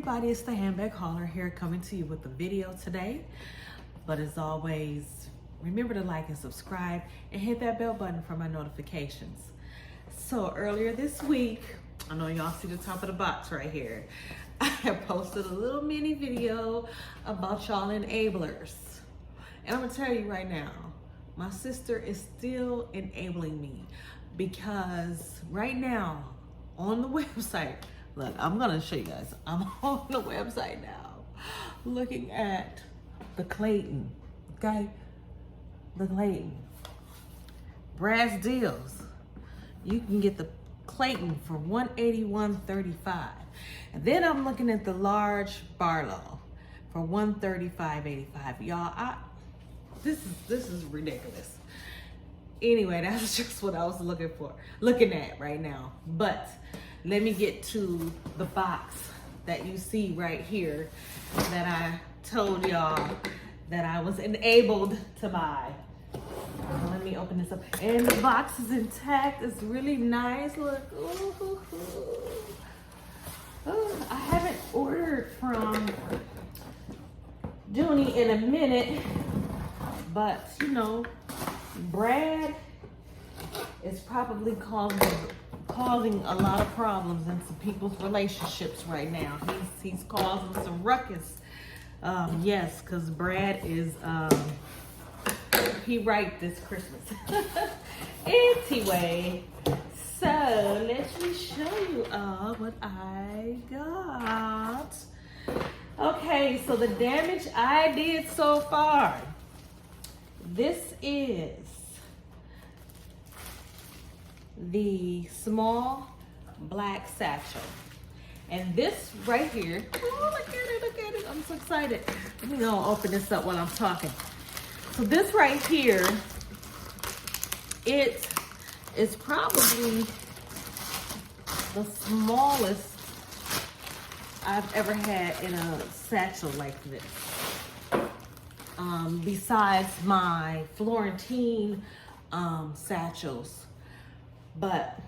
everybody, it's the handbag hauler here coming to you with a video today. But as always, remember to like and subscribe and hit that bell button for my notifications. So earlier this week, I know y'all see the top of the box right here, I have posted a little mini video about y'all enablers. And I'm gonna tell you right now, my sister is still enabling me because right now on the website, look, I'm gonna show you guys. I'm on the website now, looking at the Clayton, okay? The Clayton. Brad's deals. You can get the Clayton for $181.35. And then I'm looking at the large Barlow for $135.85. Y'all, this is ridiculous. Anyway, that's just what I was looking at right now. But let me get to the box that you see right here that I told y'all that I was enabled to buy. Let me open this up. And the box is intact. It's really nice. Look. Ooh. Oh, I haven't ordered from Dooney in a minute, but you know, Brad is probably causing a lot of problems in some people's relationships right now. He's causing some ruckus. Yes, because Brad is he right this Christmas. Anyway, so let me show you all what I got. Okay, so the damage I did so far. This is the small black satchel. And this right here, oh, look at it, I'm so excited. Let me go open this up while I'm talking. So this right here, it is probably the smallest I've ever had in a satchel like this. Besides my Florentine satchels. But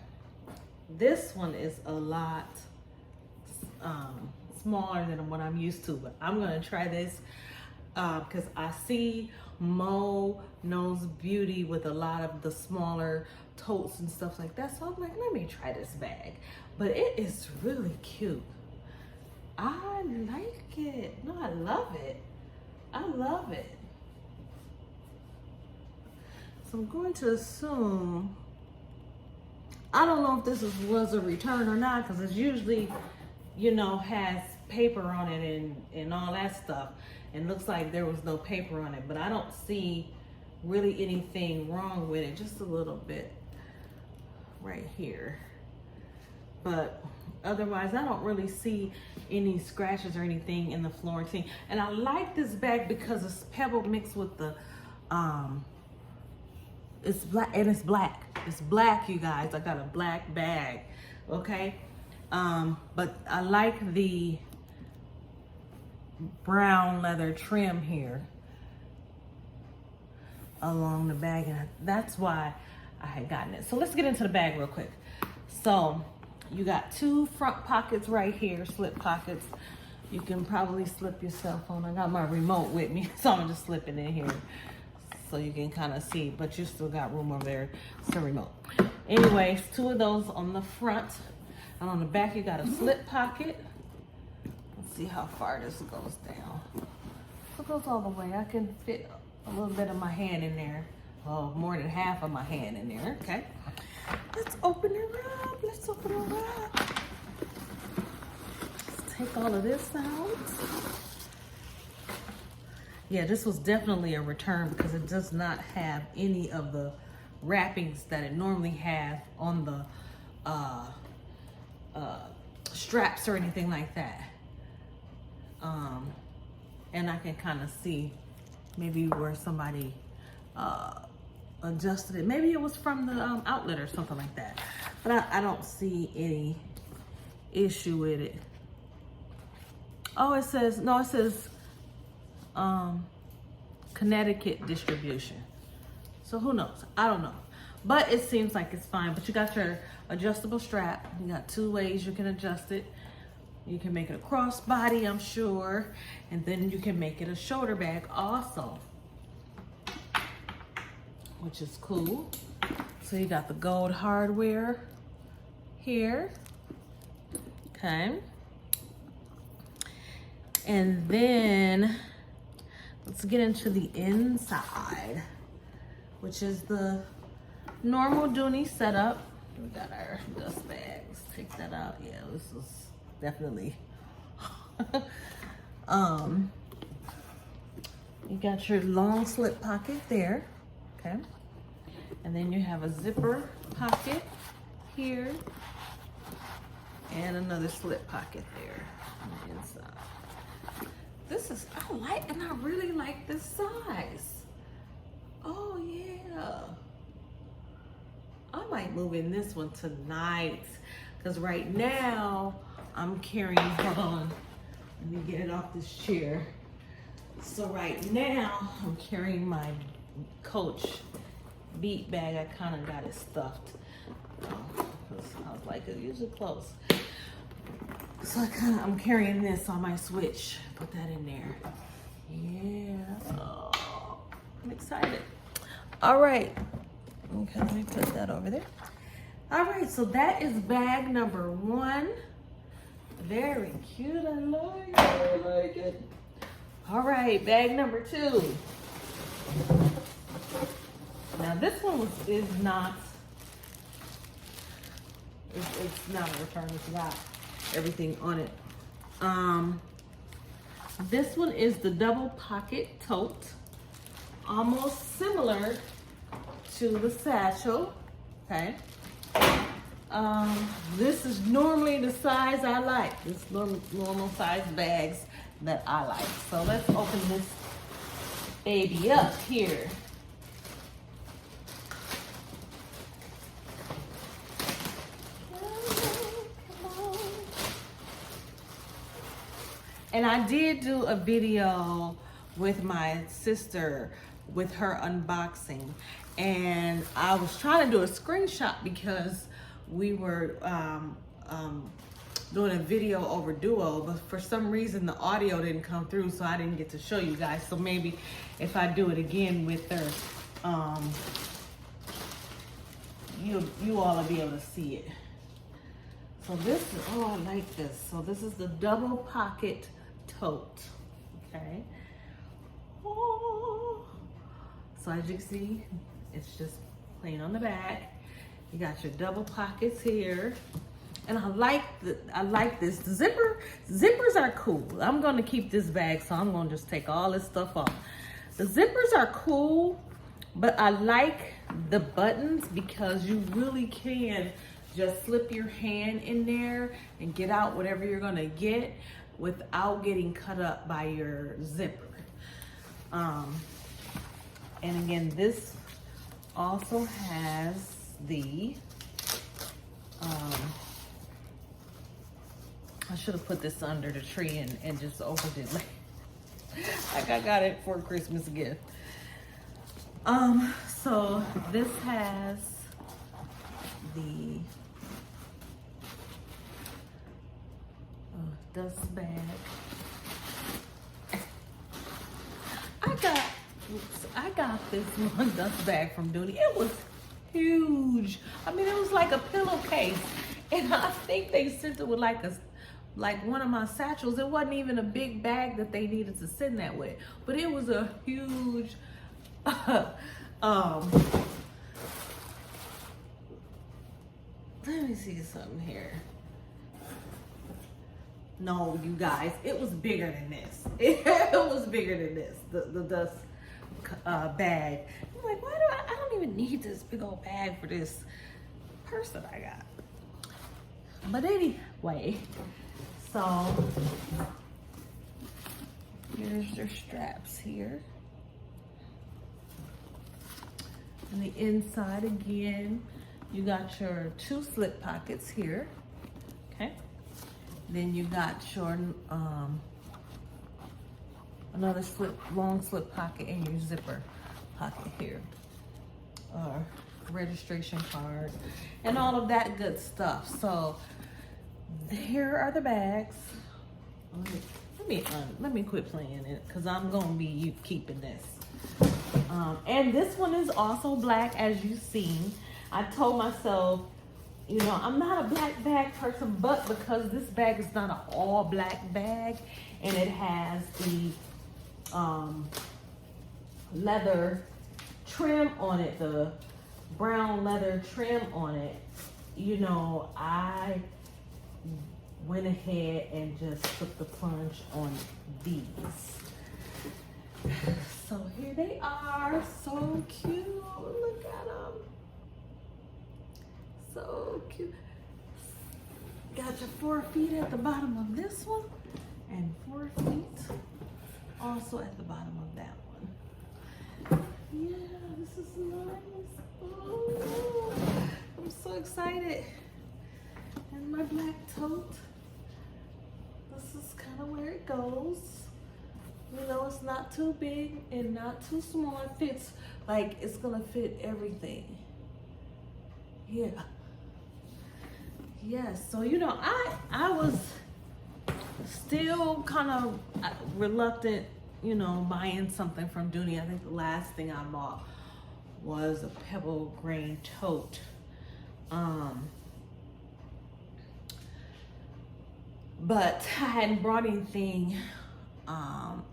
this one is a lot smaller than what I'm used to. But I'm gonna try this because I see Mo knows beauty with a lot of the smaller totes and stuff like that. So I'm like, let me try this bag. But it is really cute. I like it. No, I love it. I love it. So I'm going to assume, I don't know if this was a return or not, because it's usually, you know, has paper on it and all that stuff. And looks like there was no paper on it, but I don't see really anything wrong with it. Just a little bit right here. But otherwise, I don't really see any scratches or anything in the Florentine. And I like this bag because it's pebble mixed with the, it's black, and it's black. It's black, you guys. I got a black bag, okay? But I like the brown leather trim here along the bag, and that's why I had gotten it. So let's get into the bag real quick. So you got two front pockets right here, slip pockets. You can probably slip your cell phone. I got my remote with me, so I'm just slipping in here so you can kind of see, but you still got room over there. It's a remote. Anyways, two of those on the front, and on the back you got a slip pocket. Let's see how far this goes down. It goes all the way. I can fit a little bit of my hand in there. Oh, more than half of my hand in there. Okay. Let's open it up. Let's open it up. Let's take all of this out. Yeah, this was definitely a return because it does not have any of the wrappings that it normally has on the straps or anything like that. And I can kind of see maybe where somebody adjusted it. Maybe it was from the outlet or something like that. But I don't see any issue with it. Oh, it says, no, it says Connecticut distribution. So who knows? I don't know. But it seems like it's fine. But you got your adjustable strap. You got two ways you can adjust it. You can make it a crossbody, I'm sure. And then you can make it a shoulder bag also, which is cool. So you got the gold hardware here. Okay. And then let's get into the inside, which is the normal Dooney setup. We got our dust bags. Take that out. Yeah, this is definitely. You got your long slip pocket there. Okay. And then you have a zipper pocket here and another slip pocket there on the inside. This is, I like, and I really like this size. Oh yeah. I might move in this one tonight because right now I'm carrying, hold on, let me get it off this chair. So right now I'm carrying my Coach beat bag. I kind of got it stuffed. I was like, it's usually close. So I'm carrying this on my switch. Put that in there. Yeah. Oh, I'm excited. All right. Okay, let me put that over there. All right, so that is bag number 1. Very cute. I like it. I like it. All right, bag number 2. Now this one is not. It's not a return. It's got everything on it. This one is the double pocket tote, almost similar to the satchel. Okay. This is normally the size I like. This normal size bags that I like. So let's open this baby up here. And I did do a video with my sister with her unboxing, and I was trying to do a screenshot because we were doing a video over Duo, but for some reason the audio didn't come through, so I didn't get to show you guys. So maybe if I do it again with her, you all will be able to see it. So this is, oh, I like this. So this is the double pocket tote, okay? Oh. So as you can see, it's just plain on the back. You got your double pockets here. And I like this. The zippers are cool. I'm gonna keep this bag, so I'm gonna just take all this stuff off. The zippers are cool, but I like the buttons because you really can just slip your hand in there and get out whatever you're gonna get without getting cut up by your zipper. And again, this also has the, I should have put this under the tree and just opened it like I got it for a Christmas gift. So this has the dust bag. I got this one dust bag from Dooney. It was huge. I mean, it was like a pillowcase, and I think they sent it with like one of my satchels. It wasn't even a big bag that they needed to send that with, but it was a huge. Let me see something here. No, you guys, it was bigger than this. It was bigger than this, the dust bag. I'm like, why do I don't even need this big old bag for this purse that I got. But anyway, so here's your straps here. And the inside again, you got your 2 slip pockets here, okay? Then you got your another long slip pocket and your zipper pocket here. Registration card and all of that good stuff. So here are the bags. Let me quit playing it because I'm gonna be keeping this. And this one is also black, as you've seen. I told myself, you know, I'm not a black bag person, but because this bag is not an all black bag and it has the leather trim on it, the brown leather trim on it, you know, I went ahead and just took the plunge on these. So here they are, so cute. Look at them. So cute. Got your 4 feet at the bottom of this one and 4 feet also at the bottom of that one. Yeah, this is nice. Oh, I'm so excited. And my black tote. This is kind of where it goes. You know, it's not too big and not too small. It fits, like, it's gonna fit everything. Yeah. Yes, so, you know, I was still kind of reluctant, you know, buying something from Dooney. I think the last thing I bought was a pebble grain tote. But I hadn't brought anything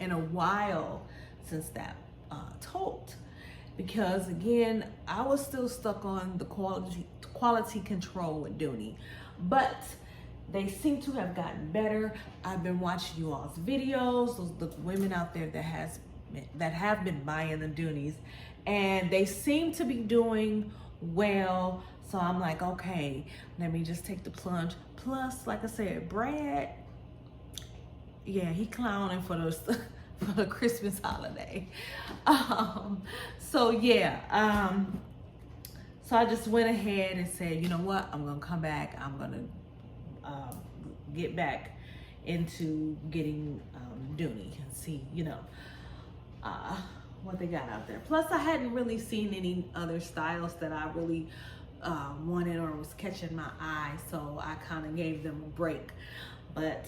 in a while since that tote, because again, I was still stuck on the quality control with Dooney, but they seem to have gotten better. I've been watching you all's videos, the women out there that have been buying the Dooneys, and they seem to be doing well. So I'm like, okay, let me just take the plunge. Plus, like I said, Brad, yeah, he clowning for the Christmas holiday. So yeah, so I just went ahead and said, you know what, I'm gonna come back. I'm gonna get back into getting Dooney and see, you know, what they got out there. Plus, I hadn't really seen any other styles that I really wanted or was catching my eye, so I kind of gave them a break. But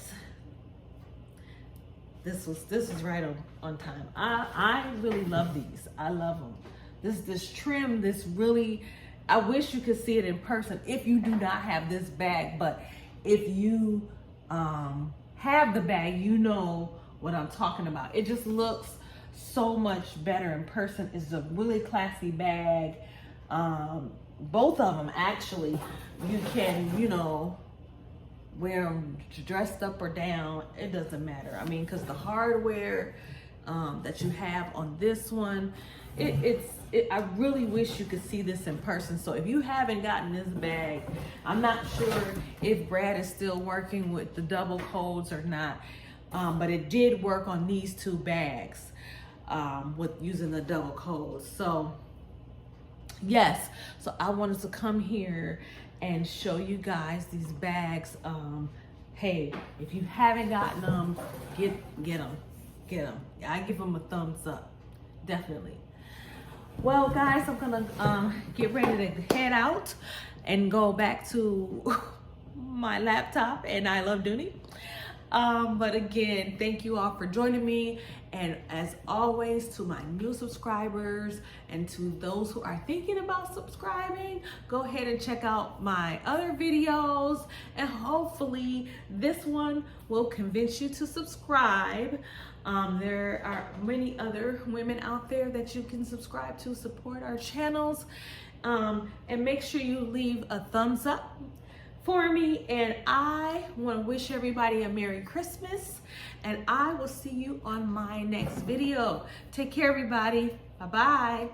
this was right on time. I really love these. I love them. This trim, this really, I wish you could see it in person if you do not have this bag, but if you have the bag, you know what I'm talking about. It just looks so much better in person. It's a really classy bag. Both of them, actually, you can, you know, wear them dressed up or down. It doesn't matter. I mean, because the hardware that you have on this one, I really wish you could see this in person. So if you haven't gotten this bag, I'm not sure if Brad is still working with the double codes or not, but it did work on these two bags with using the double codes. So yes, so I wanted to come here and show you guys these bags. Hey, if you haven't gotten them, get them. I give them a thumbs up, definitely. Well, guys, I'm gonna get ready to head out and go back to my laptop, and I love Dooney. But again, thank you all for joining me. And as always, to my new subscribers and to those who are thinking about subscribing, go ahead and check out my other videos, and hopefully this one will convince you to subscribe. There are many other women out there that you can subscribe to, support our channels, and make sure you leave a thumbs up for me. And I want to wish everybody a Merry Christmas, and I will see you on my next video. Take care, everybody. Bye-bye.